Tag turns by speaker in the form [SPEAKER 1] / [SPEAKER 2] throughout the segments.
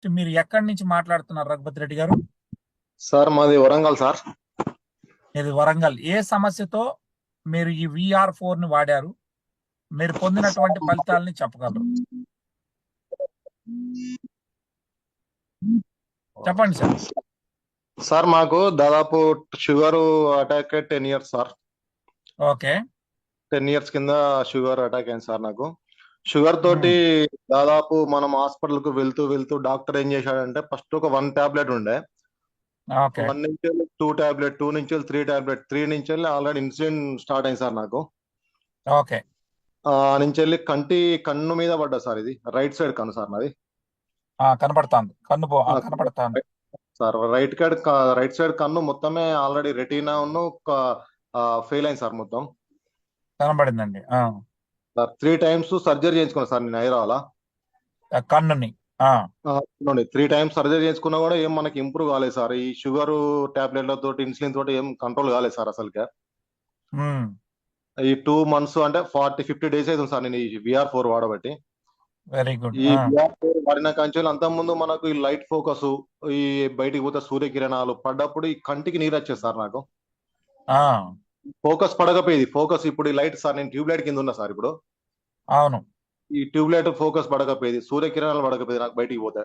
[SPEAKER 1] First మీరు ఎక్కడి నుంచి మాట్లాడుతున్నారు రఘుపతి రెడ్డి గారు?
[SPEAKER 2] సార్ మాది వరంగల్ సార్.
[SPEAKER 1] ఇది వరంగల్. ఏ సమస్యతో మీరు ఈ VR4 ని వాడారు? మీరు పొందినటువంటి ఫలితాలని చెప్పగలరు? చెప్పండి సార్.
[SPEAKER 2] సార్ మాకు దాదాపు sugar attack 10 years sir.
[SPEAKER 1] Okay.
[SPEAKER 2] 10 years కింద షుగర్ అటాక్ అయింది సార్ నాకు. షుగర్ తోటి దాదాపు మనం హాస్పిటల్ కు వెళ్తూ వెళ్తూ డాక్టర్ ఏం చేశాడంటే ఫస్ట్ ఒక 1 టాబ్లెట్ ఉండే,
[SPEAKER 1] ఓకే.
[SPEAKER 2] 1 నుంచి 2 టాబ్లెట్, 2 నుంచి 3 టాబ్లెట్, 3 నుంచి ఆల్రెడీ ఇన్సులిన్ స్టార్ట్ అయింది సార్ నాకు.
[SPEAKER 1] ఓకే.
[SPEAKER 2] నుంచి కన్ను మీద పడ్డా సార్. ఇది రైట్ సైడ్ కన్ను సార్ నాది.
[SPEAKER 1] కనపడుతోంది కన్ను కనపడుతోంది
[SPEAKER 2] సార్. రైట్ సైడ్ కన్ను మొత్తమే ఆల్రెడీ రెటీనా ఫెయిల్ అయింది సార్ మొత్తం.
[SPEAKER 1] కనబడిందండి.
[SPEAKER 2] సార్ 3 టైమ్స్ సర్జరీ చేయించుకున్నా సార్ నేను హైదరాబాద్.
[SPEAKER 1] కన్నుని
[SPEAKER 2] 3 టైమ్స్ సర్జరీ చేయించుకున్నా కూడా ఏం మనకి ఇంప్రూవ్ కాలేదు సార్. ఈ షుగర్ టాబ్లెట్లతో ఇన్సులిన్ తోటి ఏం కంట్రోల్ కాలేదు సార్ అసలుకే. ఈ 2 months అంటే 40-50 days అవుతుంది సార్ నేను ఈ VR4 వాడబట్టి.
[SPEAKER 1] Very good.
[SPEAKER 2] ఈ VR4 వాడిన కంచెలు అంత ముందు మనకు ఈ లైట్ ఫోకస్, ఈ బయటికి పోతే సూర్యకిరణాలు పడ్డప్పుడు ఈ కంటికి నీరు వచ్చేది సార్ నాకు. ఫోకస్ పడకపోయేది. ఫోకస్ ఇప్పుడు ఈ లైట్ సార్, నేను ట్యూబ్ లైట్ కింద ఉన్నా సార్ ఇప్పుడు.
[SPEAKER 1] అవును.
[SPEAKER 2] ఈ ట్యూబ్ లైట్ ఫోకస్ పడకపోయేది, సూర్యకిరణాలు పడకపోయేది నాకు బయటికి పోతే.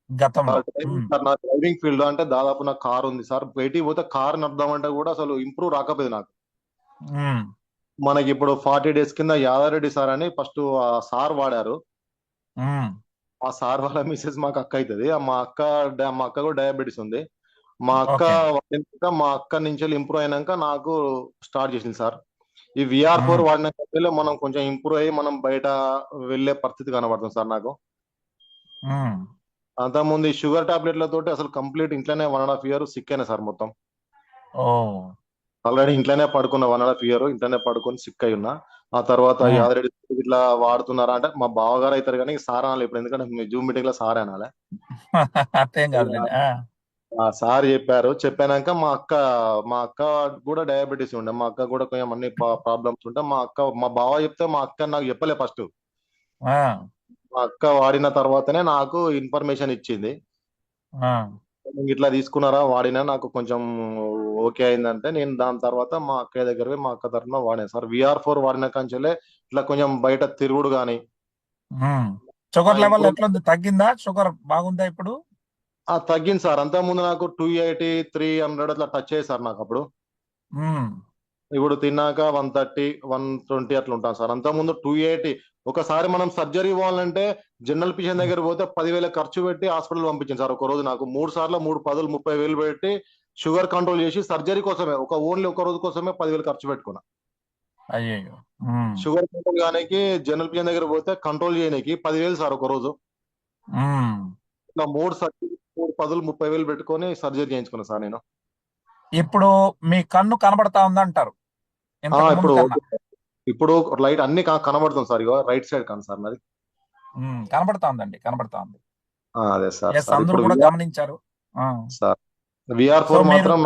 [SPEAKER 1] గతంలో
[SPEAKER 2] సార్ నా డ్రైవింగ్ ఫీల్డ్ అంటే దాదాపు నాకు కార్ ఉంది సార్. బయటికి పోతే కార్ నడదామంటే కూడా అసలు ఇంప్రూవ్ రాకపోయేది నాకు. మనకి ఇప్పుడు 40 days కింద యాదారెడ్డి సార్ అని ఫస్ట్ ఆ సార్ వాడారు. ఆ సార్ వాళ్ళ మిసెస్ మాకు అక్క అవుతుంది. మా అక్క కూడా డయాబెటీస్ ఉంది. మా అక్క నుంచి ఇంప్రూవ్ అయినాక నాకు స్టార్ట్ చేసింది సార్. ఈ VR4 వాడిన కంపెనీలో మనం కొంచెం ఇంప్రూవ్ అయ్యి మనం బయట వెళ్లే పరిస్థితి కనబడుతుంది సార్ నాకు. అంతకుముందు ఈ షుగర్ టాబ్లెట్లతోటి అసలు కంప్లీట్ ఇంట్లోనే 1.5 year సిక్ అయినా సార్ మొత్తం. ఆల్రెడీ ఇంట్లోనే పడుకున్న 1.5 year ఇంట్లోనే పడుకొని సిక్ అయి ఉన్నా. ఆ తర్వాత యాదరెడ్డి ఇట్లా వాడుతున్నారా అంటే మా బావగారు అవుతారు కానీ సార్ అనాలి ఇప్పుడు, ఎందుకంటే జూమ్ మీటింగ్ లో సార్ అనాలి.
[SPEAKER 1] అర్థం కాదు.
[SPEAKER 2] ఆ సార్ చెప్పాక మా అక్క కూడా డయాబెటీస్ ఉండే. మా అక్క కూడా కొంచెం అన్ని ప్రాబ్లమ్స్ ఉంటే మా బావ చెప్తే మా అక్క నాకు చెప్పలే ఫస్ట్. మా అక్క వాడిన తర్వాతనే నాకు ఇన్ఫర్మేషన్ ఇచ్చింది. ఇట్లా తీసుకున్నారా వాడినా నాకు కొంచెం ఓకే అయిందంటే నేను దాని తర్వాత మా అక్క దగ్గర మా అక్క తరఫున వాడాను సార్. VR4 వాడిన కంచెలే ఇట్లా కొంచెం బయట తిరుగుడు గాని.
[SPEAKER 1] షుగర్ లెవెల్ ఎట్లుంది? తగ్గిందా? షుగర్ బాగుందా ఇప్పుడు?
[SPEAKER 2] తగ్గింది సార్. అంత ముందు నాకు 280, 300 అట్లా టచ్ అయ్యేది సార్ నాకు అప్పుడు. ఇప్పుడు తిన్నాక 130, 120 అట్లా ఉంటాను సార్. అంత ముందు 280. ఒకసారి మనం సర్జరీ ఇవ్వాలంటే జనరల్ ఫిజిషియన్ దగ్గర పోతే 10,000 ఖర్చు పెట్టి హాస్పిటల్ పంపించింది సార్. ఒక రోజు నాకు 3 సార్లు 3 10, 30,000 పెట్టి షుగర్ కంట్రోల్ చేసి సర్జరీ కోసమే ఓన్లీ ఒక రోజు కోసమే 10,000 ఖర్చు పెట్టుకున్నా.
[SPEAKER 1] అయ్యో.
[SPEAKER 2] షుగర్ కంట్రోల్ కానికి జనరల్ ఫిజిషియన్ దగ్గర పోతే కంట్రోల్ చేయడానికి 10,000 సార్ ఒక రోజు. ఇట్లా 3 సర్జరీ 3 10, 30,000 పెట్టుకొని సర్జరీ చేయించుకున్నా సార్ నేను.
[SPEAKER 1] ఇప్పుడు మీ కన్ను కనబడతా ఉందంటారు?
[SPEAKER 2] ఇప్పుడు లైట్ అన్ని కనబడుతుంది సార్. ఇగో రైట్ సైడ్ కను సార్ నాది.
[SPEAKER 1] కనబడతా ఉందండి, కనబడతా ఉంది.
[SPEAKER 2] అదే సార్.
[SPEAKER 1] అందరూ కూడా గమనించారు
[SPEAKER 2] సార్. VR4 మాత్రం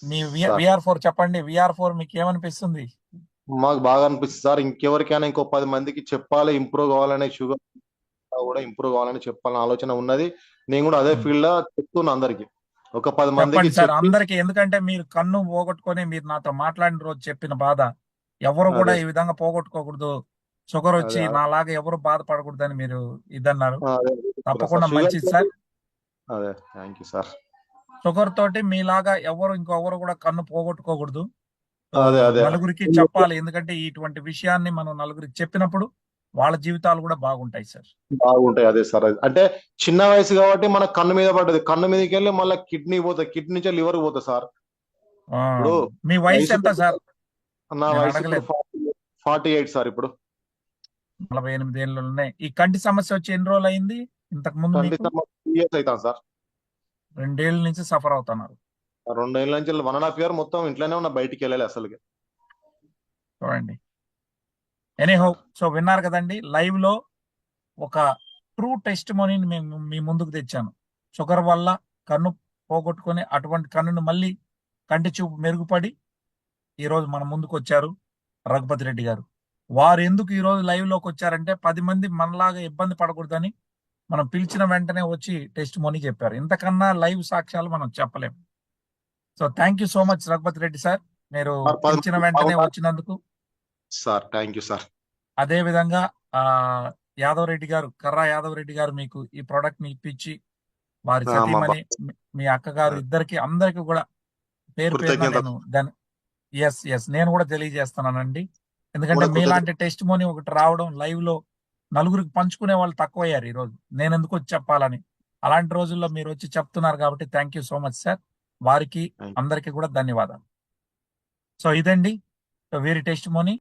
[SPEAKER 1] మీ VR4 చెప్పండి. VR4 మీకు ఏమనిపిస్తుంది?
[SPEAKER 2] మాకు బాగా అనిపిస్తుంది సార్. ఇంకెవరికైనా ఇంకో 10 మందికి చెప్పాలి, ఇంప్రూవ్ కావాలనే, షుగర్ కూడా ఇంప్రూవ్ కావాలని చెప్పాలని ఆలోచన ఉన్నది. నేను కూడా అదే ఫీల్డ్ లో చెప్తున్నా అందరికి. ఒక 10 మందికి
[SPEAKER 1] సార్ అందరికి. ఎందుకంటే మీరు కన్ను పోగొట్టుకొని మీరు నాతో మాట్లాడిన రోజు చెప్పిన బాధ ఎవరు కూడా ఈ విధంగా పోగొట్టుకోకూడదు, షుగర్ వచ్చి నాలాగా ఎవరు బాధపడకూడదని మీరు ఇదన్నారు. తప్పకుండా మంచిది sir.
[SPEAKER 2] Thank you sir.
[SPEAKER 1] Sugar తోటి మీలాగా ఇంకొవరు కూడా కన్ను పోగొట్టుకోకూడదు. నలుగురికి చెప్పాలి. ఎందుకంటే ఇటువంటి విషయాన్ని మనం నలుగురికి చెప్పినప్పుడు వాళ్ళ జీవితాలు కూడా బాగుంటాయి సార్.
[SPEAKER 2] బాగుంటాయి. అదే సార్. అంటే చిన్న వయసు కాబట్టి మన కన్ను మీద పడ్డది. కన్ను మీదకి వెళ్ళి మళ్ళీ కిడ్నీ పోతుంది, కిడ్నీ నుంచి లివర్ పోతుంది సార్.
[SPEAKER 1] ఇప్పుడు మీ వయసు ఎంత సార్?
[SPEAKER 2] నా వయసు 48 సార్. ఇప్పుడు
[SPEAKER 1] 48 ఏళ్ళు ఉన్నాయి. ఈ కంటి సమస్య వచ్చి ఎన్ని రోజులు అయింది? ఇంతకు ముందు
[SPEAKER 2] 2 years అవుతాను సార్.
[SPEAKER 1] 2 ఏళ్ళ నుంచి సఫర్ అవుతున్నారు.
[SPEAKER 2] 2 ఏళ్ళ నుంచి 1.5 year మొత్తం ఇంట్లోనే ఉన్నా, బయటికి వెళ్ళాలి అసలు.
[SPEAKER 1] చూడండి. ఎనీహౌ, సో విన్నారు కదండి, లైవ్ లో ఒక ట్రూ టెస్టిమోనీని మేము మీ ముందుకు తెచ్చాను. షుగర్ వల్ల కన్ను పోగొట్టుకొని అటువంటి కన్నును మళ్ళీ కంటి చూపు మెరుగుపడి ఈరోజు మన ముందుకు వచ్చారు రఘుపతి రెడ్డి గారు. వారు ఎందుకు ఈరోజు లైవ్ లోకి వచ్చారంటే 10 మంది మనలాగా ఇబ్బంది పడకూడదని మనం పిలిచిన వెంటనే వచ్చి టెస్ట్ మోనీ చెప్పారు. ఇంతకన్నా లైవ్ సాక్ష్యాలు మనం చెప్పలేము. So thank you so much Raghupathi Reddy sir. మీరు
[SPEAKER 2] సార్ 10
[SPEAKER 1] పిలిచిన
[SPEAKER 2] మంది
[SPEAKER 1] వెంటనే
[SPEAKER 2] బాగున్నారు
[SPEAKER 1] వచ్చినందుకు.
[SPEAKER 2] సార్. Thank you sir.
[SPEAKER 1] అదే విధంగా ఆ యాదవ్ రెడ్డి గారు, కర్రా యాదవ్ రెడ్డి గారు మీకు ఈ ప్రోడక్ట్ ని ఇప్పించి వారి
[SPEAKER 2] మా
[SPEAKER 1] సతీమణి మీ అక్కగారు ఇద్దరికి అందరికి కూడా పేరు పేరున
[SPEAKER 2] కృతజ్ఞత
[SPEAKER 1] నేను ఎస్ నేను కూడా తెలియజేస్తున్నానండి. ఎందుకంటే
[SPEAKER 2] కూడా కృతజ్ఞత.
[SPEAKER 1] మీలాంటి టెస్ట్ మోనీ ఒకటి రావడం లైవ్ లో నలుగురికి పంచుకునే వాళ్ళు తక్కువయ్యారు ఈ రోజు. నేను ఎందుకు వచ్చి చెప్పాలని. అలాంటి రోజుల్లో మీరు వచ్చి చెప్తున్నారు కాబట్టి thank you so much sir. వారికి అందరికీ కూడా ధన్యవాదాలు. సో ఇదండి వీరి టెస్ట్ మోనీ.